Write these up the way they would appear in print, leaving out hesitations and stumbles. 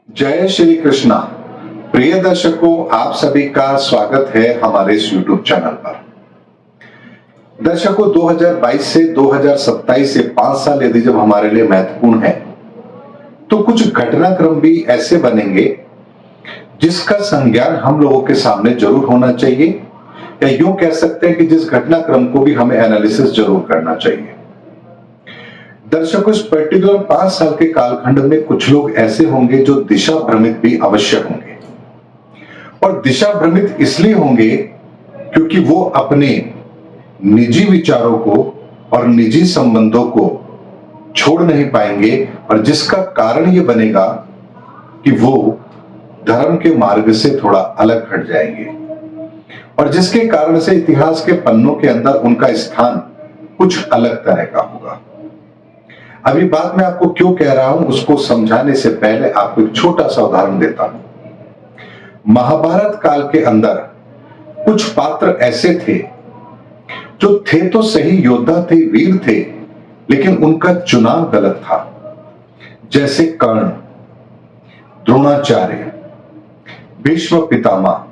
जय श्री कृष्णा। प्रिय दर्शकों, आप सभी का स्वागत है हमारे इस YouTube चैनल पर। दर्शकों, 2022 से 2027 से 5 साल यदि जब हमारे लिए महत्वपूर्ण है तो कुछ घटनाक्रम भी ऐसे बनेंगे जिसका संज्ञान हम लोगों के सामने जरूर होना चाहिए, या यूं कह सकते हैं कि जिस घटनाक्रम को भी हमें एनालिसिस जरूर करना चाहिए। दर्शकों, इस पर्टिकुलर 5 साल के कालखंड में कुछ लोग ऐसे होंगे जो दिशा भ्रमित भी अवश्य होंगे, और दिशा भ्रमित इसलिए होंगे क्योंकि वो अपने निजी विचारों को और निजी संबंधों को छोड़ नहीं पाएंगे, और जिसका कारण ये बनेगा कि वो धर्म के मार्ग से थोड़ा अलग हट जाएंगे, और जिसके कारण से इतिहास के पन्नों के अंदर उनका स्थान कुछ अलग तरह का होगा। अभी बात मैं आपको क्यों कह रहा हूं उसको समझाने से पहले आपको एक छोटा सा उदाहरण देता हूं। महाभारत काल के अंदर कुछ पात्र ऐसे थे जो थे तो सही योद्धा थे, वीर थे, लेकिन उनका चुनाव गलत था। जैसे कर्ण, द्रोणाचार्य, भीष्म पितामह,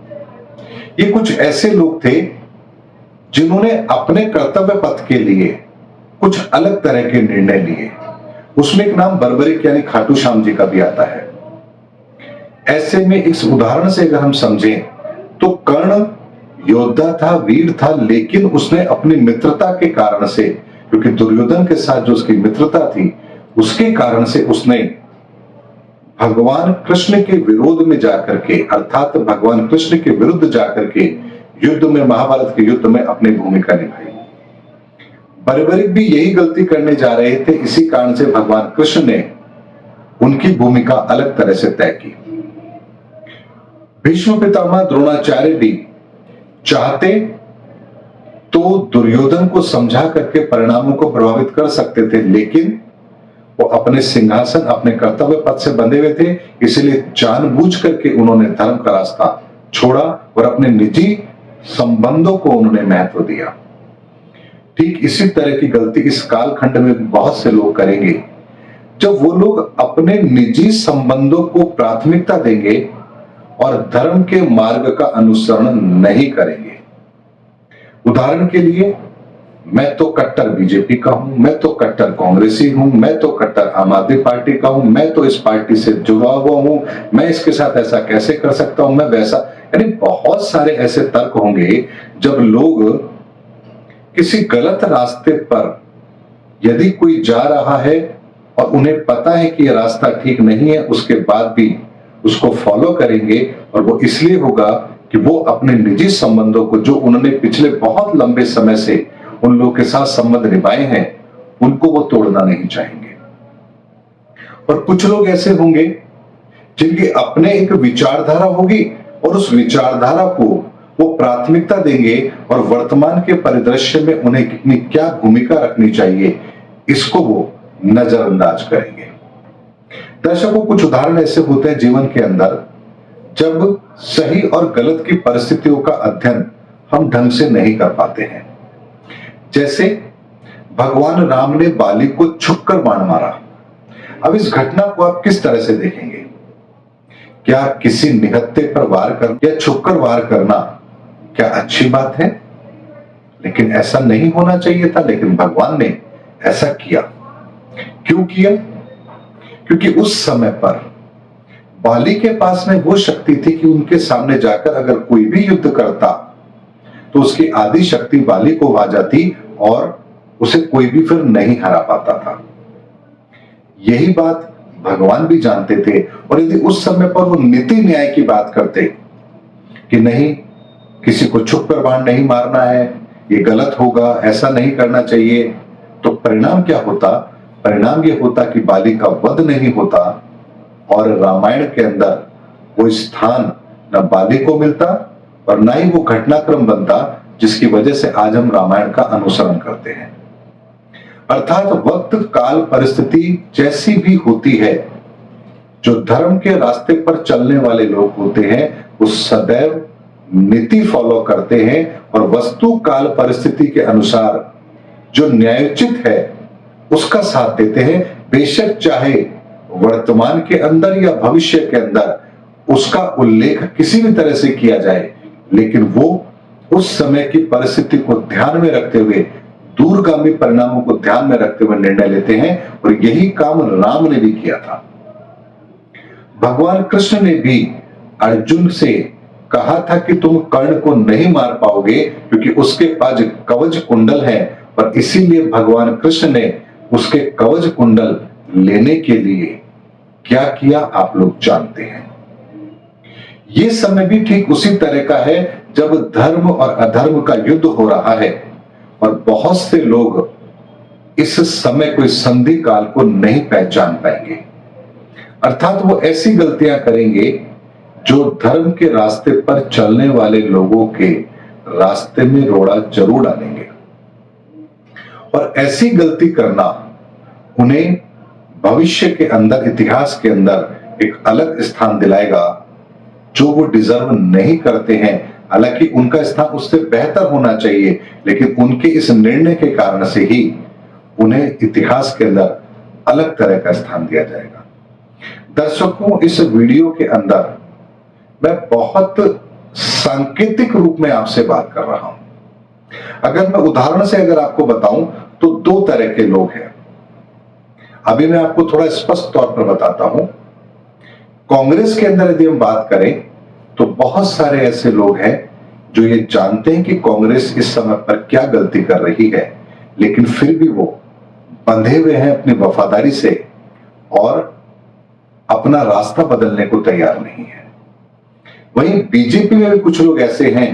ये कुछ ऐसे लोग थे जिन्होंने अपने कर्तव्य पथ के लिए कुछ अलग तरह के निर्णय लिए। उसमें एक नाम बर्बरिक यानी खाटू श्याम जी का भी आता है। ऐसे में इस उदाहरण से अगर हम समझें तो कर्ण योद्धा था, वीर था, लेकिन उसने अपनी मित्रता के कारण से, क्योंकि दुर्योधन के साथ जो उसकी मित्रता थी उसके कारण से उसने भगवान कृष्ण के विरोध में जाकर के, अर्थात भगवान कृष्ण के विरुद्ध जाकर के युद्ध में, महाभारत के युद्ध में अपनी भूमिका निभाई। बर्बरिक भी यही गलती करने जा रहे थे, इसी कारण से भगवान कृष्ण ने उनकी भूमिका अलग तरह से तय की। भीष्म पितामह द्रोणाचार्य भी चाहते तो दुर्योधन को समझा करके परिणामों को प्रभावित कर सकते थे, लेकिन वो अपने सिंहासन, अपने कर्तव्य पथ से बंधे हुए थे, इसलिए जानबूझ करके उन्होंने धर्म का रास्ता छोड़ा और अपने निजी संबंधों को उन्होंने महत्व दिया। ठीक इसी तरह की गलती इस कालखंड में बहुत से लोग करेंगे, जब वो लोग अपने निजी संबंधों को प्राथमिकता देंगे और धर्म के मार्ग का अनुसरण नहीं करेंगे। उदाहरण के लिए, मैं तो कट्टर बीजेपी का हूं, मैं तो कट्टर कांग्रेसी हूं, मैं तो कट्टर आम आदमी पार्टी का हूं, मैं तो इस पार्टी से जुड़ा हुआ हूं, मैं इसके साथ ऐसा कैसे कर सकता हूं, मैं वैसा, यानी बहुत सारे ऐसे तर्क होंगे। जब लोग किसी गलत रास्ते पर यदि कोई जा रहा है और उन्हें पता है कि यह रास्ता ठीक नहीं है, उसके बाद भी उसको फॉलो करेंगे, और वो इसलिए होगा कि वो अपने निजी संबंधों को, जो उन्होंने पिछले बहुत लंबे समय से उन लोगों के साथ संबंध निभाए हैं, उनको वो तोड़ना नहीं चाहेंगे। और कुछ लोग ऐसे होंगे जिनकी अपने एक विचारधारा होगी और उस विचारधारा को वो प्राथमिकता देंगे, और वर्तमान के परिदृश्य में उन्हें कितनी क्या भूमिका रखनी चाहिए इसको वो नजरअंदाज करेंगे। दर्शकों, कुछ उदाहरण ऐसे होते हैं जीवन के अंदर जब सही और गलत की परिस्थितियों का अध्ययन हम ढंग से नहीं कर पाते हैं। जैसे भगवान राम ने बाली को छुपकर बाण मारा। अब इस घटना को आप किस तरह से देखेंगे? क्या किसी निहत्थे पर वार कर या छुपकर वार करना क्या अच्छी बात है? लेकिन ऐसा नहीं होना चाहिए था, लेकिन भगवान ने ऐसा किया। क्यों किया? क्योंकि उस समय पर बाली के पास में वो शक्ति थी कि उनके सामने जाकर अगर कोई भी युद्ध करता तो उसकी आदि शक्ति बाली को आ जाती और उसे कोई भी फिर नहीं हरा पाता था। यही बात भगवान भी जानते थे, और यदि उस समय पर वो नीति न्याय की बात करते कि नहीं, किसी को छुप कर बाण नहीं मारना है, ये गलत होगा, ऐसा नहीं करना चाहिए, तो परिणाम क्या होता? परिणाम ये होता कि बाली का वध नहीं होता, और रामायण के अंदर वो स्थान न बाली को मिलता और ना ही वो घटनाक्रम बनता जिसकी वजह से आज हम रामायण का अनुसरण करते हैं। अर्थात वक्त, काल, परिस्थिति जैसी भी होती है, जो धर्म के रास्ते पर चलने वाले लोग होते हैं वो सदैव नीति फॉलो करते हैं, और वस्तु, काल, परिस्थिति के अनुसार जो न्यायोचित है उसका साथ देते हैं। बेशक चाहे वर्तमान के अंदर या भविष्य के अंदर उसका उल्लेख किसी भी तरह से किया जाए, लेकिन वो उस समय की परिस्थिति को ध्यान में रखते हुए, दूरगामी परिणामों को ध्यान में रखते हुए निर्णय लेते हैं। और यही काम राम ने भी किया था। भगवान कृष्ण ने भी अर्जुन से कहा था कि तुम कर्ण को नहीं मार पाओगे क्योंकि उसके पास कवच कुंडल है, और इसीलिए भगवान कृष्ण ने उसके कवच कुंडल लेने के लिए क्या किया आप लोग जानते हैं। ये समय भी ठीक उसी तरह का है जब धर्म और अधर्म का युद्ध हो रहा है, और बहुत से लोग इस समय कोई संधि काल को नहीं पहचान पाएंगे, अर्थात वो ऐसी गलतियां करेंगे जो धर्म के रास्ते पर चलने वाले लोगों के रास्ते में रोड़ा जरूर डालेंगे। और ऐसी गलती करना उन्हें भविष्य के अंदर, इतिहास के अंदर एक अलग स्थान दिलाएगा जो वो डिजर्व नहीं करते हैं। हालांकि उनका स्थान उससे बेहतर होना चाहिए, लेकिन उनके इस निर्णय के कारण से ही उन्हें इतिहास के अंदर अलग तरह का स्थान दिया जाएगा। दर्शकों, इस वीडियो के अंदर मैं बहुत सांकेतिक रूप में आपसे बात कर रहा हूं। अगर मैं उदाहरण से अगर आपको बताऊं तो दो तरह के लोग हैं। अभी मैं आपको थोड़ा स्पष्ट तौर पर बताता हूं। कांग्रेस के अंदर यदि हम बात करें तो बहुत सारे ऐसे लोग हैं जो ये जानते हैं कि कांग्रेस इस समय पर क्या गलती कर रही है, लेकिन फिर भी वो बंधे हुए हैं अपनी वफादारी से और अपना रास्ता बदलने को तैयार नहीं है। वहीं बीजेपी में भी कुछ लोग ऐसे हैं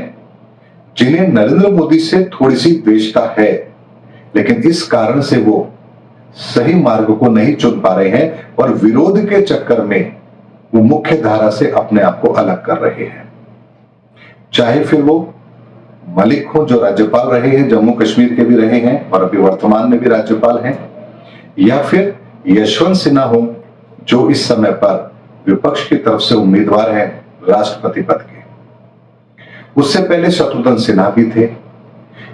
जिन्हें नरेंद्र मोदी से थोड़ी सी द्वेषता है, लेकिन इस कारण से वो सही मार्ग को नहीं चुन पा रहे हैं और विरोध के चक्कर में वो मुख्य धारा से अपने आप को अलग कर रहे हैं। चाहे फिर वो मलिक हो जो राज्यपाल रहे हैं, जम्मू कश्मीर के भी रहे हैं और अभी वर्तमान में भी राज्यपाल हैं, या फिर यशवंत सिन्हा हो जो इस समय पर विपक्ष की तरफ से उम्मीदवार हैं राष्ट्रपति पद के। उससे पहले शत्रुघ्न सिन्हा भी थे।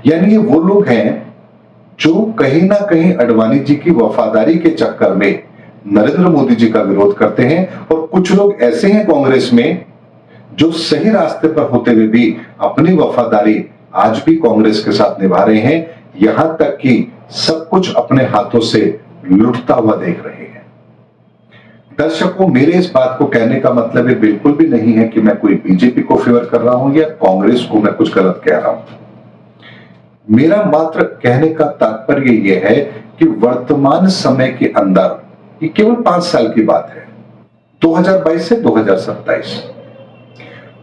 यानी ये वो लोग हैं जो कहीं ना कहीं अडवाणी जी की वफादारी के चक्कर में नरेंद्र मोदी जी का विरोध करते हैं, और कुछ लोग ऐसे हैं कांग्रेस में जो सही रास्ते पर होते हुए भी अपनी वफादारी आज भी कांग्रेस के साथ निभा रहे हैं, यहां तक कि सब कुछ अपने हाथों से लुटता हुआ देख रहे हैं। दर्शकों, मेरे इस बात को कहने का मतलब ये बिल्कुल भी नहीं है कि मैं कोई बीजेपी को फेवर कर रहा हूं या कांग्रेस को मैं कुछ गलत कह रहा हूं। मेरा मात्र कहने का तात्पर्य यह है कि वर्तमान समय के अंदर, ये केवल 5 साल की बात है, 2022 से 2027,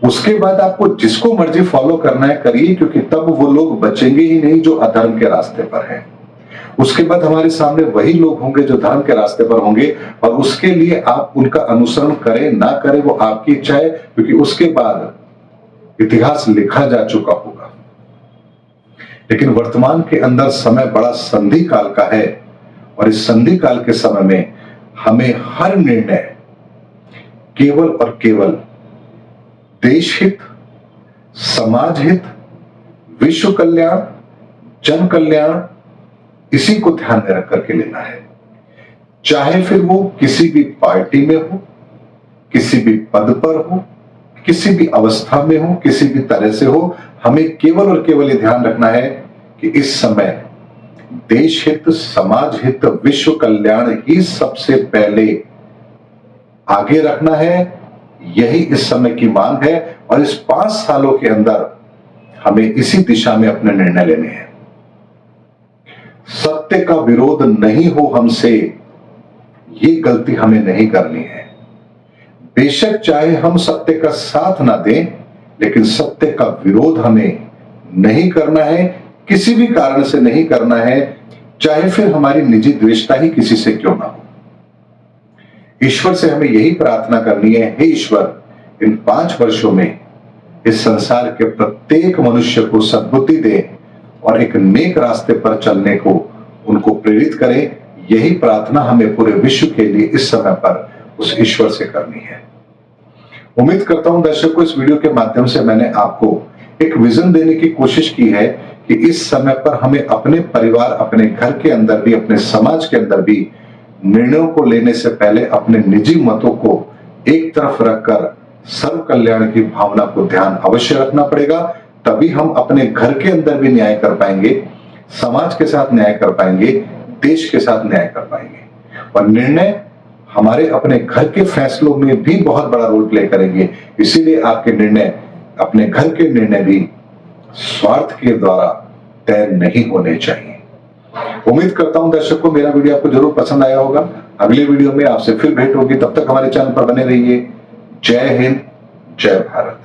उसके बाद आपको जिसको मर्जी फॉलो करना है करिए, क्योंकि तब वो लोग बचेंगे ही नहीं जो अधर्म के रास्ते पर हैं। उसके बाद हमारे सामने वही लोग होंगे जो धर्म के रास्ते पर होंगे, और उसके लिए आप उनका अनुसरण करें ना करें वो आपकी इच्छा है, क्योंकि उसके बाद इतिहास लिखा जा चुका होगा। लेकिन वर्तमान के अंदर समय बड़ा संधि काल का है, और इस संधि काल के समय में हमें हर निर्णय केवल और केवल देश हित, समाज हित, विश्व कल्याण, जन कल्याण, इसी को ध्यान में रख करके लेना है। चाहे फिर वो किसी भी पार्टी में हो, किसी भी पद पर हो, किसी भी अवस्था में हो, किसी भी तरह से हो, हमें केवल और केवल ये ध्यान रखना है कि इस समय देश हित, समाज हित, विश्व कल्याण ही सबसे पहले आगे रखना है। यही इस समय की मांग है, और इस 5 सालों के अंदर हमें इसी दिशा में अपने निर्णय लेने हैं। सत्य का विरोध नहीं हो हमसे, ये गलती हमें नहीं करनी है। बेशक चाहे हम सत्य का साथ ना दें, लेकिन सत्य का विरोध हमें नहीं करना है, किसी भी कारण से नहीं करना है, चाहे फिर हमारी निजी द्वेषता ही किसी से क्यों ना हो। ईश्वर से हमें यही प्रार्थना करनी है, हे ईश्वर, इन 5 वर्षों में इस संसार के प्रत्येक मनुष्य को सद्बुद्धि दे और एक नेक रास्ते पर चलने को उनको प्रेरित करें। यही प्रार्थना हमें पूरे विश्व के लिए इस समय पर उस ईश्वर से करनी है। उम्मीद करता हूं दर्शकों, इस वीडियो के माध्यम से मैंने आपको एक विजन देने की कोशिश की है कि इस समय पर हमें अपने परिवार, अपने घर के अंदर भी, अपने समाज के अंदर भी निर्णयों को लेने से पहले अपने निजी मतों को एक तरफ रखकर सर्व कल्याण की भावना को ध्यान अवश्य रखना पड़ेगा। तभी हम अपने घर के अंदर भी न्याय कर पाएंगे, समाज के साथ न्याय कर पाएंगे, देश के साथ न्याय कर पाएंगे। और निर्णय हमारे अपने घर के फैसलों में भी बहुत बड़ा रोल प्ले करेंगे। इसीलिए आपके निर्णय, अपने घर के निर्णय भी स्वार्थ के द्वारा तय नहीं होने चाहिए। उम्मीद करता हूं दर्शकों मेरा वीडियो आपको जरूर पसंद आया होगा। अगले वीडियो में आपसे फिर भेंट होगी, तब तक हमारे चैनल पर बने रहिए। जय हिंद, जय भारत।